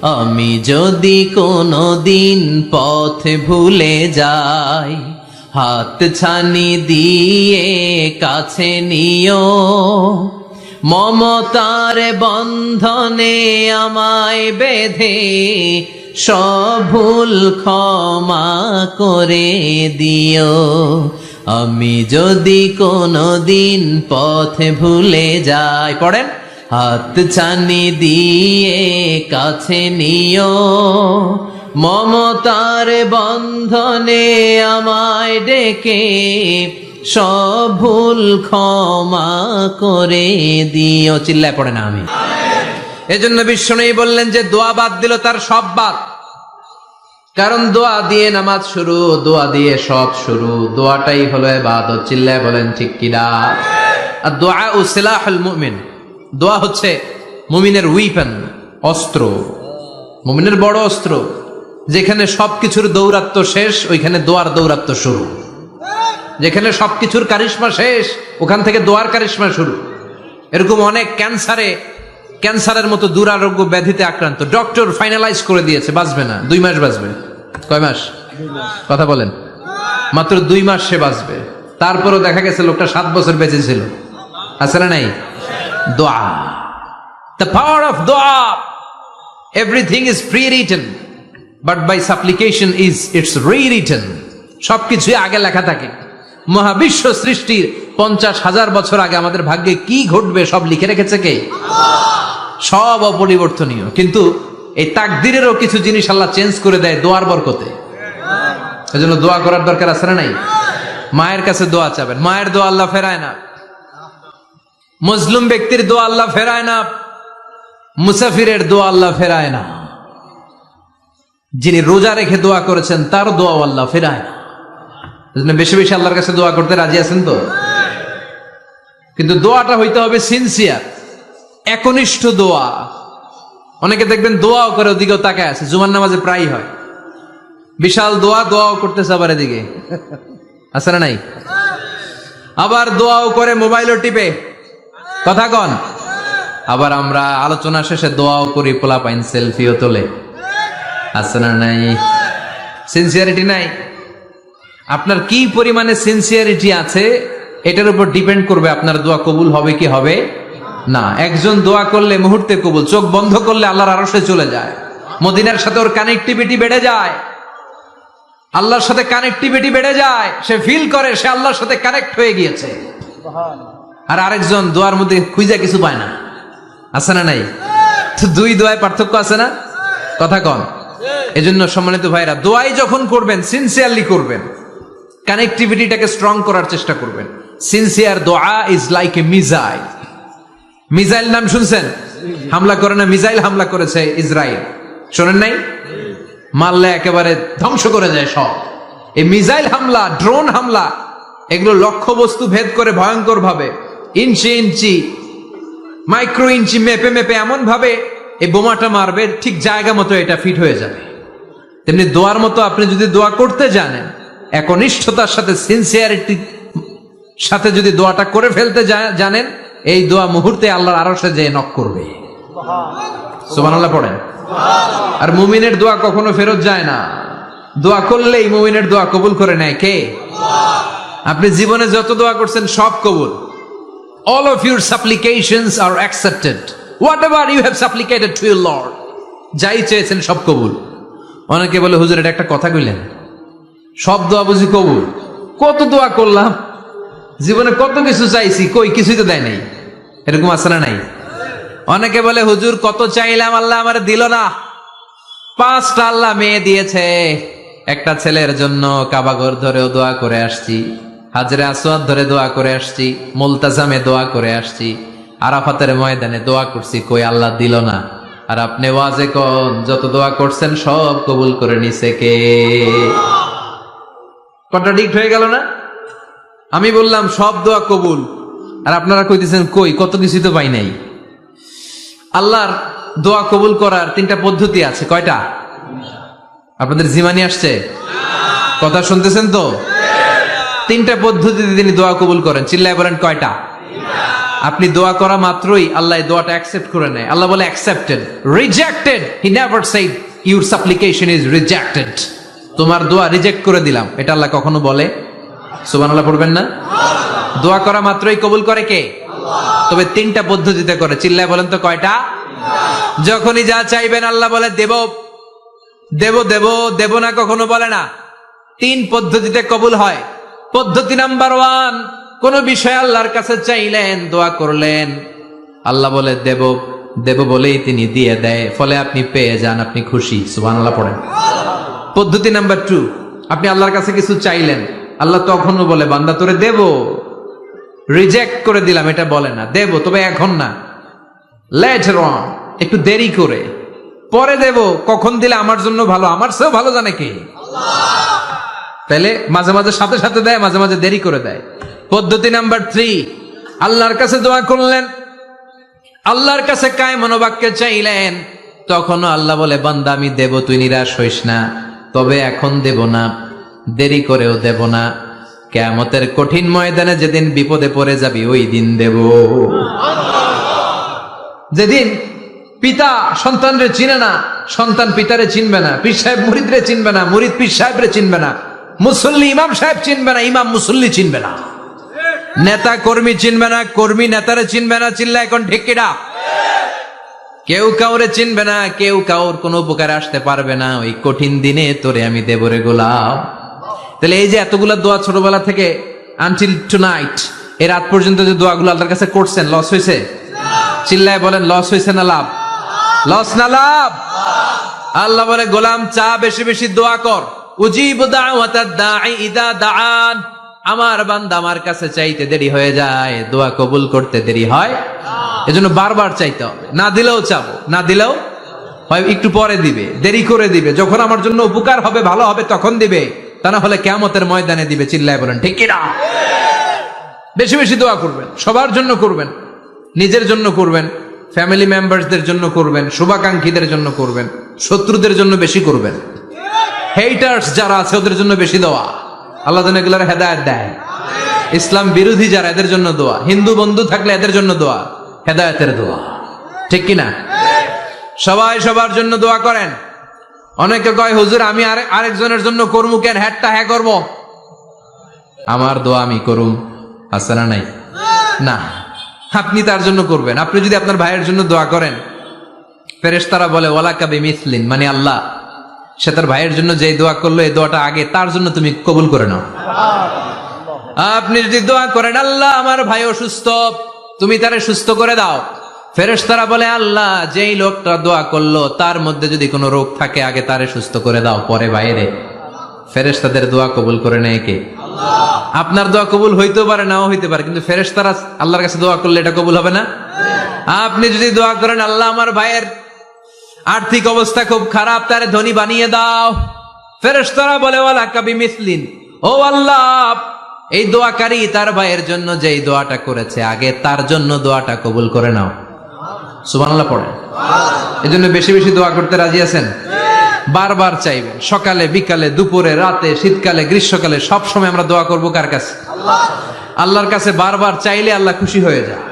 আমি যদি কোনো দিন পথ ভুলে যাই, হাত ছানি দিয়ে কাছে নিও, মমতার বন্ধনে আমায় বেঁধে সব ভুল ক্ষমা করে দিও। আমি যদি কোনো দিন পথ ভুলে যাই, পড়েন, হাত ছানি দিয়ে কাছে নিও, মমতার বন্ধনে আমায় ডেকে সব ভুল ক্ষমা করে দিও। চিল্লায় পড়ে না আমি। এজন্য বিশ্বনবী বললেন যে দোয়া বাদ দিল তার সব বাদ। কারণ দোয়া দিয়ে নামাজ শুরু, দোয়া দিয়ে সব শুরু, দোয়াটাই হলো ইবাদত। চিল্লায় বলেন ঠিক কিনা? আর দোয়া ও সিলাহুল মুমিন, দোয়া হচ্ছে মুমিনের উইপেন, অস্ত্র, মুমিনের বড় অস্ত্র। যেখানে সবকিছুর দৌরাত্ম শেষ, ওইখানে দোয়ার দৌরাত্ম শুরু। যেখানে সবকিছুর কারিশমা শেষ, ওখান থেকে দোয়ার কারিশমা শুরু। এরকম অনেক ক্যান্সারের মতো দুরারোগ্য ব্যাধিতে আক্রান্ত, ডক্টর ফাইনালাইজ করে দিয়েছে বাঁচবে না, 2 মাস বাঁচবে। কয় মাস? কথা বলেন। মাত্র 2 মাস সে বাঁচবে। তারপরও দেখা গেছে লোকটা 7 বছর বেঁচে ছিল। আছে না নাই? দোয়া, the power of দোয়া। Everything is pre-written, but by supplication is it's rewritten. সবকিছুই আগে লেখা থাকে। মহাবিশ্ব সৃষ্টির 50,000 বছর আগে আমাদের ভাগ্যে কি ঘটবে সব লিখে রেখেছে কে? সব অপরিবর্তনীয়। কিন্তু এই তাকদিরেরও কিছু জিনিস আল্লাহ চেঞ্জ করে দেয় দোয়ার বরকতে। এজন্য দোয়া করার দরকার আছে না নাই? মায়ের কাছে দোয়া চাবেন, মায়ের দোয়া আল্লাহ ফেরায় না। মজলুম ব্যক্তির দোয়া আল্লাহ ফেরায় না। মুসাফিরের দোয়া আল্লাহ ফেরায় না। যিনি রোজা রেখে দোয়া করেছেন তার দোয়া আল্লাহ ফেরায় না। এজন্য বেশি বেশি আল্লাহর কাছে দোয়া করতে রাজি আছেন তো? কিন্তু দোয়াটা হইতে হবে সিনসিয়ার, একনিষ্ঠ দোয়া। অনেকে দেখবেন দোয়াও করে ওদিকেও তাকায় আছে, জুমার নামাজে প্রায় হয় বিশাল দোয়াও করতেছে, আবার এদিকে আছে না নাই? আবার দোয়াও করে মোবাইলও টিপে, কথা কন। আবার আমরা আলোচনা শেষে দোয়াও করি, পোলাপাইন সেলফিও তোলে, আছে না নাই? সিনসিয়ারিটি নাই। আপনার কি পরিমাণে সিনসিয়ারিটি আছে এটার উপর ডিপেন্ড করবে আপনার দোয়া কবুল হবে কি হবে না। একজন দোয়া করলে মুহূর্তে কবুল, চোখ বন্ধ করলে আল্লাহর আরশে চলে যায়। মদিনার সাথে ওর কানেক্টিভিটি বেড়ে যায়, আল্লাহর সাথে কানেক্টিভিটি বেড়ে যায়। সে ফিল করে সে আল্লাহর সাথে কানেক্ট হয়ে গিয়েছে। আর আরেকজন দোয়ার মধ্যে খুঁজে কিছু পায় না, আছে না নাই? তো 2 দোয়ায় পার্থক্য আছে না? কথা কন। এজন্য সম্মানিত ভাইরা, দোয়াই যখন করবেন সিনসিয়ারলি করবেন, কানেক্টিভিটিটাকে স্ট্রং করার চেষ্টা করবেন। সিনসিয়ার দোয়া is like a missile. Missile নাম শুনছেন? হামলা করে না, মিসাইল হামলা করেছে ইসরায়েল, শোনেন নাই? মারলে একেবারে ধ্বংস করে যায় সব। এই মিসাইল হামলা, ড্রোন হামলা, এগুলো লক্ষ্য বস্তু ভেদ করে ভয়ঙ্কর ভাবে, ইঞ্চি ইঞ্চি, মাইক্রো ইঞ্চি মেপে মেপে এমন ভাবে এই বোমাটা মারবে, ঠিক জায়গা মতো এটা ফিট হয়ে যাবে। তেমনি দোয়ার মতো আপনি যদি দোয়া করতে জানেন, একনিষ্ঠতার সাথে সিনসিয়ারিটি সাথে যদি দোয়াটা করে ফেলতে জানেন, এই দোয়া মুহূর্তে আল্লাহর আরশে যেয়ে নক করবে। সুবহানাল্লাহ পড়েন। আর মুমিনের দোয়া কখনো ফেরত যায় না। দোয়া করলেই মুমিনের দোয়া কবুল করে নেয় কে? আপনি জীবনে যত দোয়া করছেন সব কবুল। All of your supplications are accepted. Whatever you have supplicated to your Lord, যাই চেয়েছেন সব কবুল। অনেকে বলে, হুজুর এটা একটা কথা কইলেন, সব দোয়া বুঝি কবুল? কত দোয়া করলাম, জীবনে কত কিছু চাইছি, কই কিছুই তো দেয় নাই। এরকম আছে না নাই? অনেকে বলে, হুজুর কত চাইলাম আল্লাহ আমার দিল না। 5টা আল্লাহ মেয়ে দিয়েছে, একটা ছেলের জন্য কাবাঘর ধরেও দোয়া করে আসছি, হাজরে আসওয়াদ ধরে দোয়া করে আসছি, মুলতাজামে দোয়া করে আসছি, আরাফাতের ময়দানে দোয়া করছি, কই আল্লাহ দিল না। আর আপনি ওয়াজে কোন যত দোয়া করছেন সব কবুল করে নিছে কে? কন্ট্রাডিক্ট হয়ে গেল না? আমি বললাম সব দোয়া কবুল, আর আপনারা কইতেছেন কই কত কিছু তো পাই নাই। আল্লাহর দোয়া কবুল করার 3টা পদ্ধতি আছে। কয়টা? আপনাদের জিমানি আসছে? কথা শুনতেছেন তো? 3টা পদ্ধতিতে তিনি দোয়া কবুল করেন। চিল্লায় বলেন কয়টা? আপনি দোয়া করা মাত্রই আল্লাহ এই দোয়াটা অ্যাকসেপ্ট করে নেয়। আল্লাহ বলে accepted, rejected he never shed your সাপ্লিকেশন is rejected. তোমার দোয়া রিজেক্ট করে দিলাম, এটা আল্লাহ কখনো বলে? সুবহানাল্লাহ পড়বেন না? দোয়া করা মাত্রই কবুল করে কে? তবে তিনটা পদ্ধতিতে করে। চিল্লায় বলেন তো কয়টা? যখনই যা চাইবেন আল্লাহ বলে দেব দেব দেব, দেব না কখনো বলে না। তিন পদ্ধতিতে কবুল হয়। পদ্ধতি নাম্বার 1, কোন বিষয় আল্লাহর কাছে চাইলেন, দোয়া করলেন, আল্লাহ বলে দেব দেব বলেই তিনি দিয়ে দেয়, ফলে আপনি পেয়ে যান, আপনি খুশি। সুবহানাল্লাহ পড়েন। পদ্ধতি নাম্বার 2, আপনি আল্লাহর কাছে কিছু চাইলেন, আল্লাহ তখনও বলে বান্দা তোরে দেব, রিজেক্ট করে দিলাম এটা বলে না, দেব তবে এখন না, লেটার অন, একটু দেরি করে, পরে দেব। কখন দিলে আমার জন্য ভালো, আমার চেয়েও ভালো জানে কে? তাহলে মাঝে মাঝে সাথে সাথে দেয়, মাঝে মাঝে দেরি করে দেয়। পদ্ধতি নাম্বার 3, আল্লাহর কাছে দোয়া করলেন, আল্লাহর কাছে কায় মনোবাক্যে চাইলেন, তখনও আল্লাহ বলে বান্দা আমি দেব, তুই নিরাশ হইস না, তবে এখন দেব না, দেরি করেও দেব না, কিয়ামতের কঠিন ময়দানে যেদিন বিপদে পড়ে যাবি ওই দিন দেব। যেদিন পিতা সন্তানরে চিনে না, সন্তান পিতারে চিনবে না, পীর সাহেব মুরিদরে চিনবে না, মুরিদ পীর সাহেবরে চিনবে না, মুসল্লি ইমাম সাহেব চিনবে না, ইমাম মুসল্লি চিনবে না, নেতা কর্মী চিনবে না, কর্মী নেতারে চিনবে না। চিল্লা এখন ঠিক কিনা? কেউ কাউরে চিনবে না, কেউ কাউর কোনো উপকারে আসতে পারবে না। ওই কঠিন দিনে তোরে আমি দেব রে গোলাম। তাহলে এই যে এতগুলা দোয়া ছোটবেলা থেকে আনটিল টুনাইট, এই রাত পর্যন্ত যে দোয়াগুলো আল্লাহর কাছে করছেন, লস হয়েছে? চিল্লায় বলেন লস হয়েছে না লাভ? লস না লাভ? আল্লাহ বলে গোলাম চা বেশি বেশি দোয়া কর, উজিবু দাওয়াতাদ দাঈ ইদা দাআন। আমার বান্দা আমার কাছে চাইতে দেরি হয়ে যায়, দোয়া কবুল করতে দেরি হয়, এজন্য বারবার চাইতে হবে। না দিলেও চাবো, না দিলেও হয় একটু পরে দিবে, দেরি করে দিবে, যখন আমার জন্য উপকার হবে, ভালো হবে তখন দিবে, তা না হলে কিয়ামতের ময়দানে দিবে। চিল্লায় বলেন ঠিক কি না? বেশি বেশি দোয়া করবেন, সবার জন্য করবেন, নিজের জন্য করবেন, ফ্যামিলি মেম্বারসদের জন্য করবেন, শুভাকাঙ্ক্ষীদের জন্য করবেন, শত্রুদের জন্য বেশি করবেন, হেটার্স যারা আছে ওদের জন্য বেশি দোয়া। আল্লাহ যেন এগুলোর হেদায়েত দেয়। ইসলাম বিরোধী যারা এদের জন্য দোয়া, হিন্দু বন্ধু থাকলে এদের জন্য দোয়া, হেদায়েতের দোয়া। ঠিক কিনা? সবাই সবার জন্য দোয়া করেন। অনেকে কয় হুজুর আমি আরেকজনের জন্য করবো কেন, হ্যাটটা হ্যাঁ করবো, আমার দোয়া আমি করুম, আছে না নাই? না, আপনি তার জন্য করবেন। আপনি যদি আপনার ভাইয়ের জন্য দোয়া করেন, ফেরেশতারা বলে ওয়ালাকা বিমিসলিন, মানে আল্লাহ সে তার ভাইয়ের জন্য যে দোয়া করলো এই দোয়াটা আগে তার জন্য তুমি কবুল করে নাও। আপনি যদি দোয়া করেন আল্লাহ আমার ভাই অসুস্থ, তুমি তারে সুস্থ করে দাও, ফেরেশতারা বলে আল্লাহ যেই লোকটা দোয়া করলো তার মধ্যে যদি কোনো রোগ থাকে আগে তারে সুস্থ করে দাও, পরে বাইরে। ফেরেশতাদের দোয়া কবুল করে নেয় কে? আল্লাহ। আপনার দোয়া কবুল হইতেও পারে, নাও হইতে পারে, কিন্তু ফেরেশতারা আল্লাহর কাছে দোয়া করলে এটা কবুল হবে না? আপনি যদি দোয়া করেন আল্লাহ আমার ভাইয়ের আর্থিক অবস্থা খুব খারাপ, তারে ধনী বানিয়ে দাও, ফেরেশতারা বলে ওয়ালাকা বিমিসলিন, ও আল্লাহ এই দোয়াকারী তার ভাইয়ের জন্য যেই দোয়াটা করেছে আগে তার জন্য দোয়াটা কবুল করে নাও। সুবহানাল্লাহ পড়েন। এজন্য বেশি বেশি দোয়া করতে রাজি আছেন? বারবার চাইবেন, সকালে বিকালে দুপুরে রাতে শীতকালে গ্রীষ্মকালে সব সময় আমরা দোয়া করব কার কাছে? আল্লাহর কাছে। বারবার চাইলে আল্লাহ খুশি হয়ে যায়,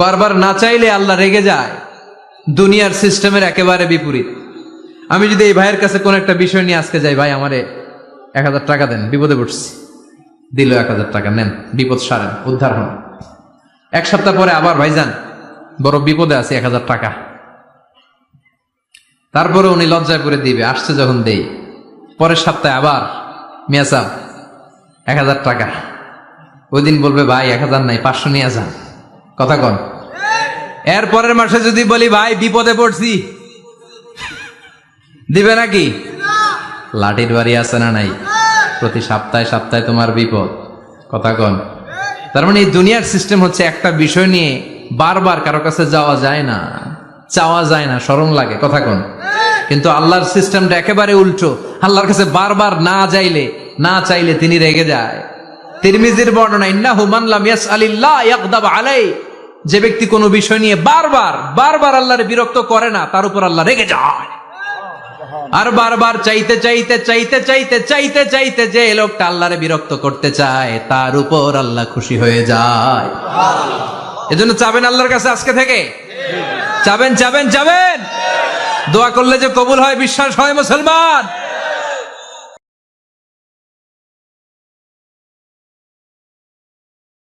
বারবার না চাইলে আল্লাহ রেগে যায়। দুনিয়ার সিস্টেমের একেবারে বিপরীত। আমি যদি এই ভাইয়ের কাছে কোন একটা বিষয় নিয়ে আজকে যাই, ভাই আমারে 1000 টাকা দেন, বিপদে পড়ছি, দিল 1000 টাকা, নেন বিপদ সারেন, উদ্ধার হন। এক সপ্তাহ পরে আবার ভাইজান বড় বিপদে আছে, 1000 টাকা, তারপরে উনি লজ্জায় পড়ে দিবে, আসছে যখন দেই, পরের সপ্তাহে আবার মিয়া সাহেব 1000 টাকা, ওই দিন বলবে ভাই 1000 নাই 500 নিয়ে যান, কথা কন। এর পরের মাসে যদি বলি ভাই বিপদে পড়ছি, দিবে নাকি? লাঠির বাড়ি আছে না নাই? প্রতি সপ্তাহে সপ্তাহে তোমার বিপদ, কথা কন। তার মানে এই দুনিয়ার সিস্টেম হচ্ছে একটা বিষয় নিয়ে বারবার কারো কাছে যাওয়া যায় না, চাওয়া যায় না, শরম লাগে, কথা কন। কিন্তু আল্লাহর সিস্টেমটা একেবারে উল্টো। আল্লাহর কাছে বারবার না চাইলে তিনি রেগে যায়। তিরমিজির বর্ণনা, ইন্নাহু মান লাম ইয়াসআলিল্লাহ ইয়াগদাব আলাইহি, যে ব্যক্তি কোনো বিষয় নিয়ে বারবার আল্লাহরে বিরক্ত করে না তার উপর আল্লাহ রেগে যায়। আর বারবার চাইতে যে লোকটা আল্লাহরে বিরক্ত করতে চায় তার উপর আল্লাহ খুশি হয়ে যায়। এজন্য চাবেন আল্লাহর কাছে আজকে থেকে, চাবেন চাবেন চাবেন, দোয়া করলে যে কবুল হয় বিশ্বাস হয় মুসলমান।